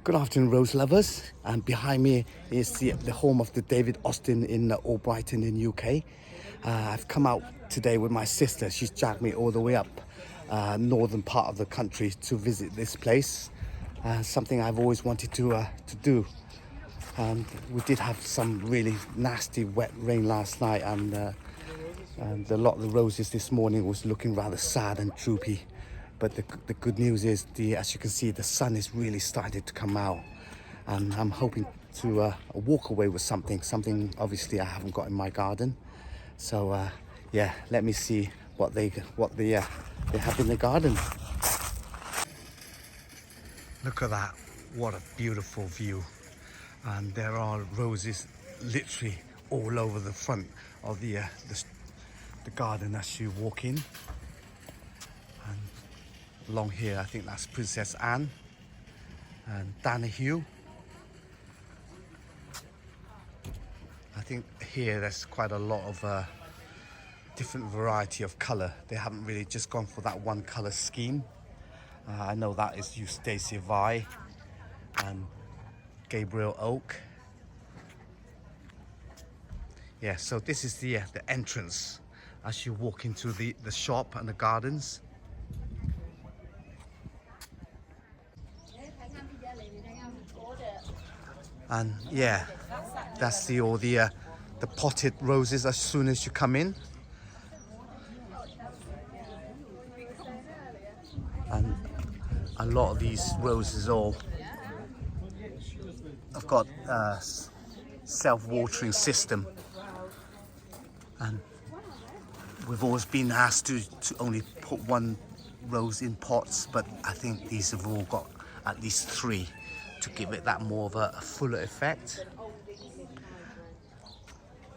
Good afternoon, rose lovers. And behind me is the home of the David Austin in Albrighton in UK. I've come out today with my sister. She's dragged me all the way up northern part of the country to visit this place. Something I've always wanted to do. We did have some really nasty wet rain last night, and a lot of the roses this morning was looking rather sad and droopy. But the good news is, as you can see, the sun is really starting to come out, and I'm hoping to walk away with something obviously I haven't got in my garden. So yeah, let me see what they have in the garden. Look at that, what a beautiful view. And there are roses literally all over the front of the garden as you walk in. And along here, I think that's Princess Anne and Danahue. I think here there's quite a lot of different variety of color. They haven't really just gone for that one color scheme. I know that is Eustacia Vi and Gabriel Oak. Yeah, so this is the entrance as you walk into the shop and the gardens. And yeah, that's the potted roses as soon as you come in. And a lot of these roses all have got a self-watering system. And we've always been asked to only put one rose in pots, but I think these have all got at least 3 to give it that more of a fuller effect.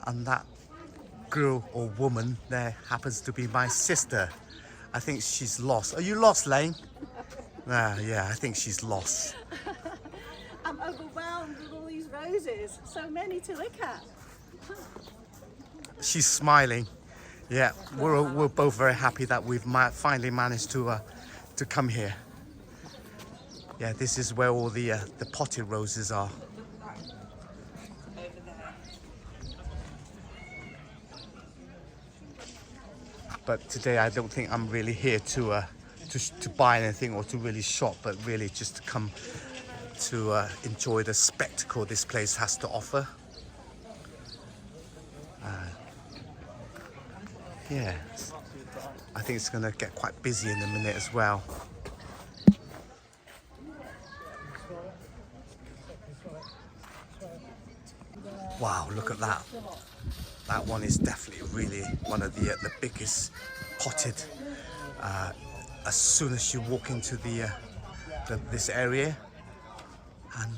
And that girl or woman there happens to be my sister. I think she's lost. Are you lost, Lane? Yeah, I think she's lost. I'm overwhelmed with all these roses. So many to look at. She's smiling. Yeah, we're both very happy that we've finally managed to come here. Yeah, this is where all the potted roses are. But today I don't think I'm really here to buy anything or to really shop, but really just to come to enjoy the spectacle this place has to offer. Yeah, I think it's gonna get quite busy in a minute as well. Wow, look at that. That one is definitely really one of the biggest potted. As soon as you walk into this area, and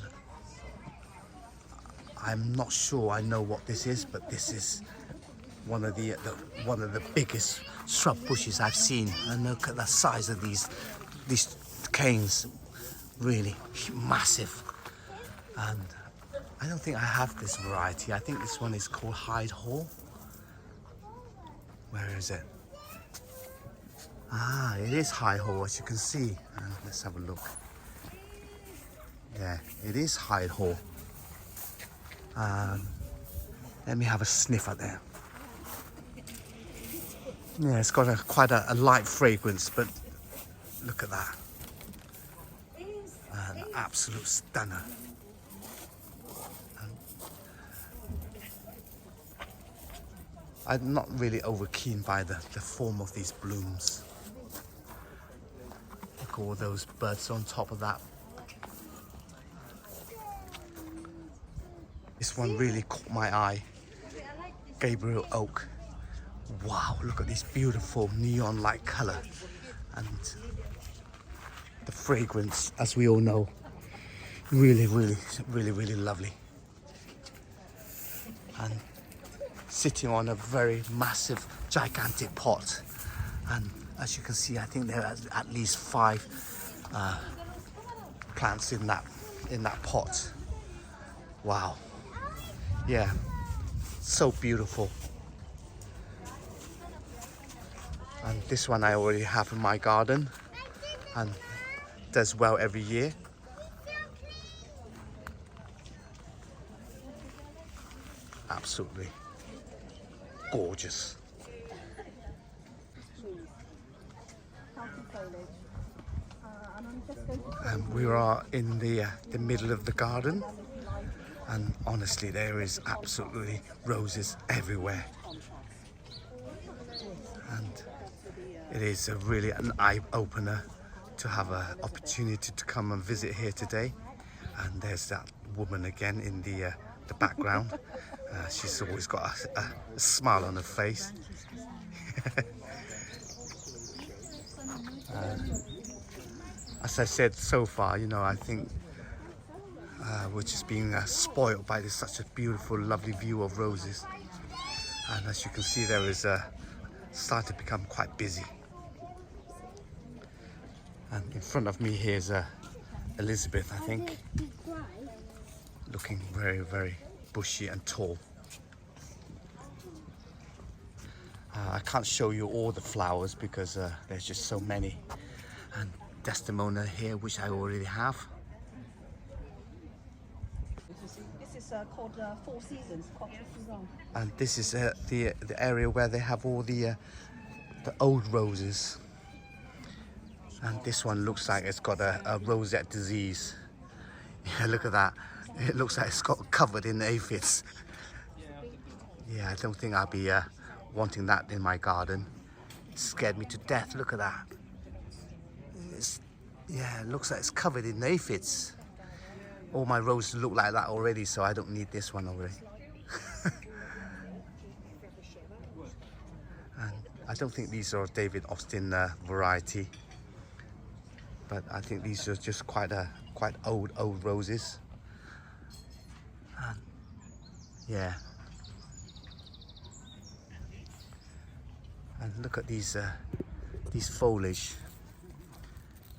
I'm not sure I know what this is, but this is one of the biggest shrub bushes I've seen. And look at the size of these canes, really massive. And I don't think I have this variety. I think this one is called Hyde Hall. Where is it? Ah, it is Hyde Hall, as you can see. Let's have a look. Yeah, it is Hyde Hall. Let me have a sniff at that. Yeah, it's got quite a light fragrance, but look at that. An absolute stunner. I'm not really over keen by the form of these blooms. Look at all those buds on top of that. This one really caught my eye. Gabriel Oak. Wow, look at this beautiful neon-like color. And the fragrance, as we all know, really lovely. And sitting on a very massive, gigantic pot. And as you can see, I think there are at least 5 plants in that pot. Wow. Yeah, so beautiful. And this one I already have in my garden and does well every year. Absolutely gorgeous. And we are in the middle of the garden, and honestly there is absolutely roses everywhere, and it is really an eye-opener to have an opportunity to come and visit here today. And there's that woman again in the background. She's always got a smile on her face. As I said, so far, you know, I think we're just being spoiled by this such a beautiful, lovely view of roses. And as you can see, there is starting to become quite busy. And in front of me here is Elizabeth, I think, looking very, very bushy and tall. I can't show you all the flowers because there's just so many. And Desdemona here, which I already have. This is called Four Seasons. And this is the area where they have all the old roses. And this one looks like it's got a rosette disease. Yeah, look at that. It looks like it's got covered in aphids. Yeah, I don't think I'll be wanting that in my garden. It scared me to death. Look at that. Yeah, it looks like it's covered in aphids. All my roses look like that already, so I don't need this one already. And I don't think these are David Austin variety, but I think these are just quite old roses. And yeah. And look at these foliage,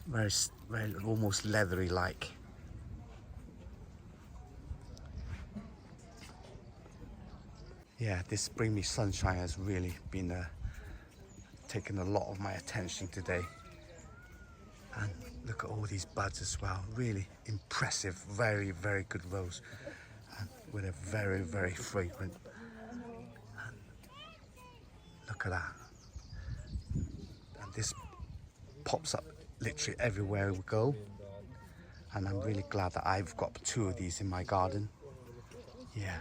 very almost leathery like. Yeah, this Bring Me Sunshine has really been taking a lot of my attention today. And look at all these buds as well. Really impressive, very, very good rose, and with a very, very fragrant. And look at that. And this pops up literally everywhere we go. And I'm really glad that I've got 2 of these in my garden. Yeah.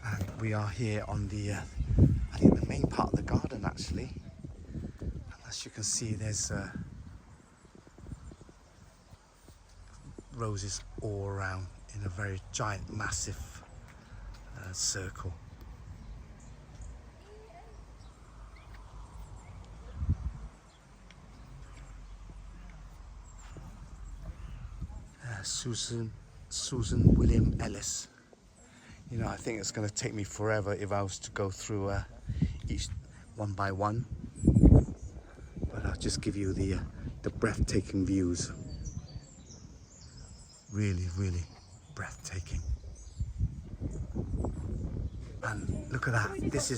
And we are here on the, I think the main part of the garden actually. And as you can see, there's roses all around in a very giant, massive circle. Susan William Ellis. You know, I think it's going to take me forever if I was to go through each one by one. But I'll just give you the breathtaking views. Really, really breathtaking. And look at that. This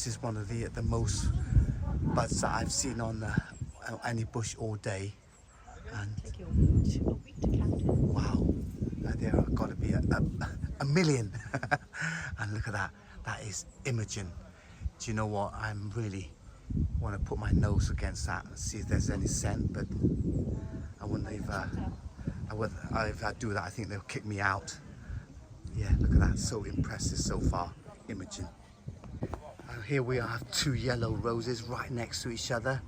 is one of the most buds that I've seen on any bush all day. And wow, there are got to be a million. And look at that. That is Imogen. Do you know what? I'm really want to put my nose against that and see if there's any scent, but I wouldn't if I do that, I think they'll kick me out. Yeah, look at that. So impressive so far, Imogen. And here we have 2 yellow roses right next to each other.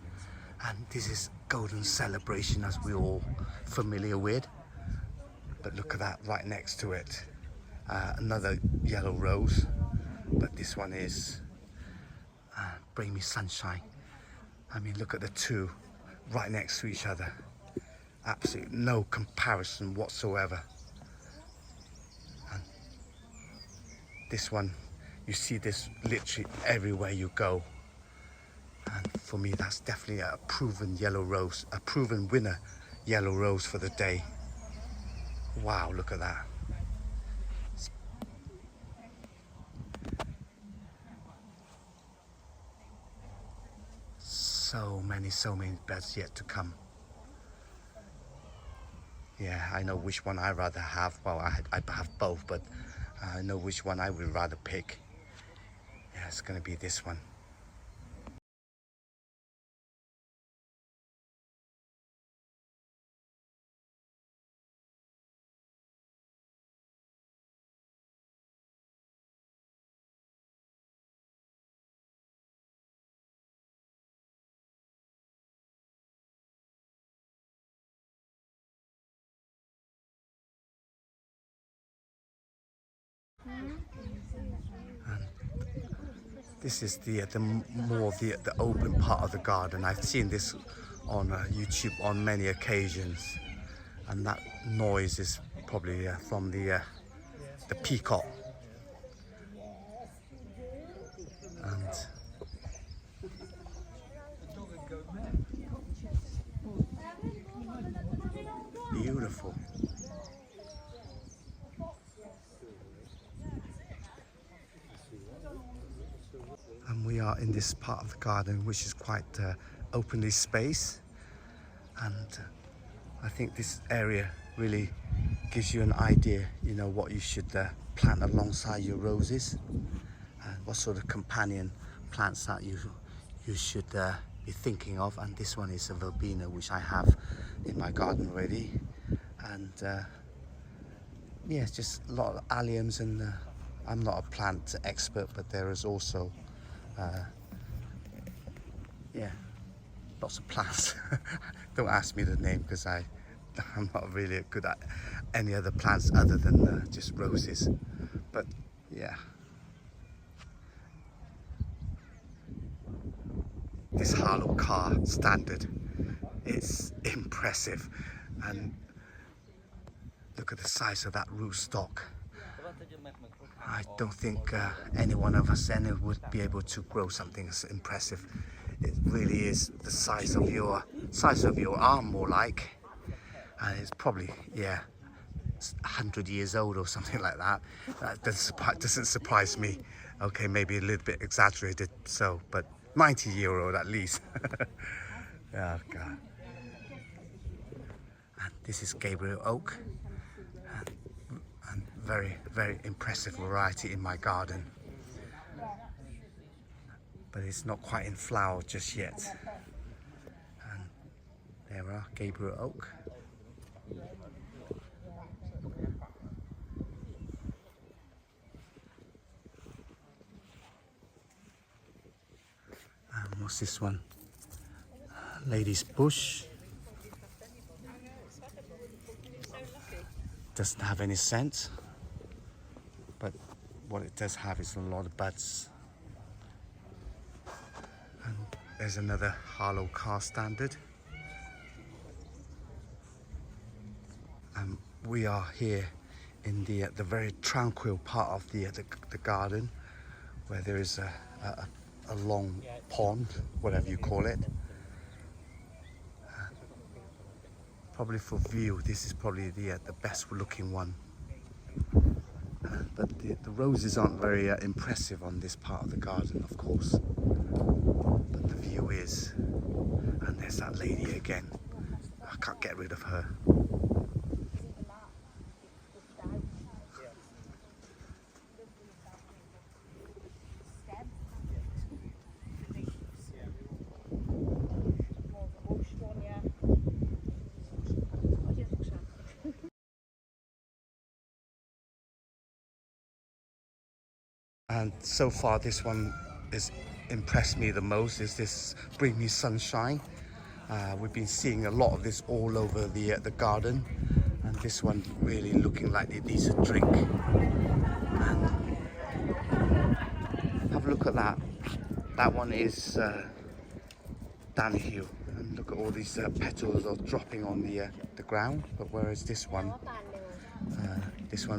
And this is Golden Celebration, as we're all familiar with. But look at that right next to it. Another yellow rose. But this one is Bring Me Sunshine. I mean, look at the 2 right next to each other. Absolutely no comparison whatsoever. And this one, you see this literally everywhere you go. And for me, that's definitely a proven yellow rose, a proven winner yellow rose for the day. Wow, look at that. so many beds yet to come. Yeah, I know which one I'd rather have. Well, I have both, but I know which one I would rather pick. Yeah, it's gonna be this one. This is the more of the open part of the garden. I've seen this on YouTube on many occasions, and that noise is probably from the peacock. And beautiful. And we are in this part of the garden which is quite openly spaced, and I think this area really gives you an idea, you know, what you should plant alongside your roses and what sort of companion plants that you should be thinking of. And this one is a verbena, which I have in my garden already, and yeah, it's just a lot of alliums, and I'm not a plant expert, but there is also yeah, lots of plants. Don't ask me the name, because I'm not really good at any other plants other than just roses. But yeah, this Harlow car standard is impressive, and look at the size of that rootstock. I don't think any one of us would be able to grow something as impressive. It really is the size of your arm, more like, and it's probably, yeah, 100 years old or something like that. That doesn't surprise me. Okay, maybe a little bit exaggerated, so, but 90-year-old at least. Oh God. And this is Gabriel oak, and very impressive variety in my garden, but it's not quite in flower just yet. And there we are, Gabriel oak. And what's this one? Lady's bush. Doesn't have any scent, but what it does have is a lot of buds. And there's another Harlow car standard. And we are here in the very tranquil part of the garden, where there is a long pond, whatever you call it. Probably for view, this is probably the best looking one. But the roses aren't very impressive on this part of the garden, of course. But the view is. And there's that lady again. I can't get rid of her. And so far, this one has impressed me the most, is this Bring Me Sunshine. We've been seeing a lot of this all over the garden, and this one really looking like it needs a drink. And have a look at that. That one is Danhill, and look at all these petals are dropping on the ground. But whereas this one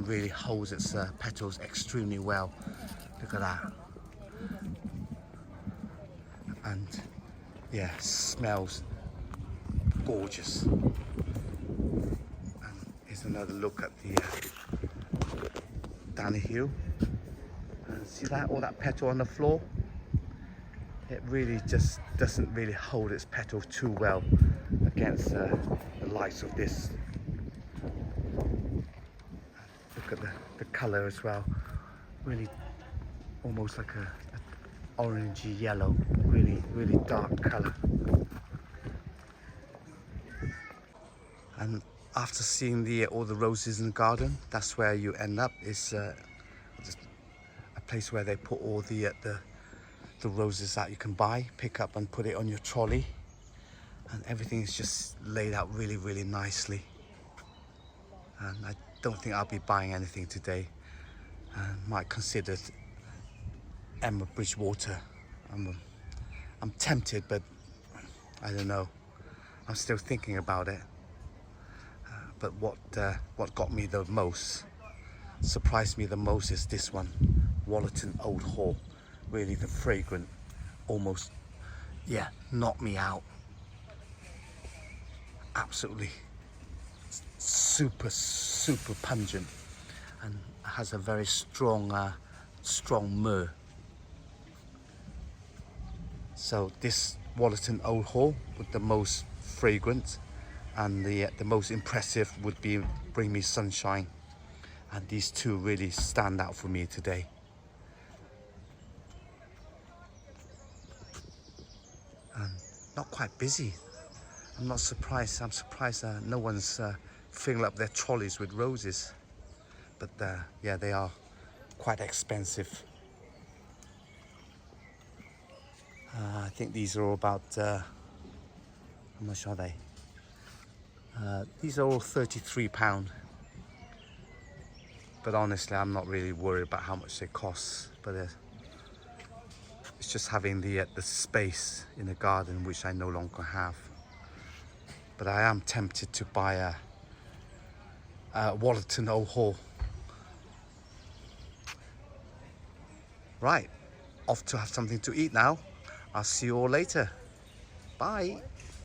really holds its petals extremely well. Look at that. And yeah, smells gorgeous. And here's another look at the Danhill. And see that, all that petal on the floor? it really just doesn't really hold its petals too well against the lights of this. Look at the color as well, really almost like a orangey yellow, really dark color. And after seeing all the roses in the garden, that's where you end up. Is just a place where they put all the roses that you can buy, pick up and put it on your trolley, and everything is just laid out really nicely. And I don't think I'll be buying anything today. Might consider Emma Bridgewater. I'm tempted, but I don't know. I'm still thinking about it. But what got me the most, surprised me the most, is this one, Wallerton Old Hall. Really, the fragrant, almost, yeah, knocked me out. Absolutely super pungent, and has a very strong myrrh. So this Wallerton Old Hall with the most fragrant, and the most impressive would be Bring Me Sunshine, and these two really stand out for me today. And not quite busy. I'm not surprised. I'm surprised no one's filling up their trolleys with roses. But yeah, they are quite expensive. I think these are all about, how much are they? These are all £33. But honestly, I'm not really worried about how much they cost. But it's just having the space in the garden, which I no longer have. But I am tempted to buy a Wallerton Old Hall. Right, off to have something to eat now. I'll see you all later. Bye.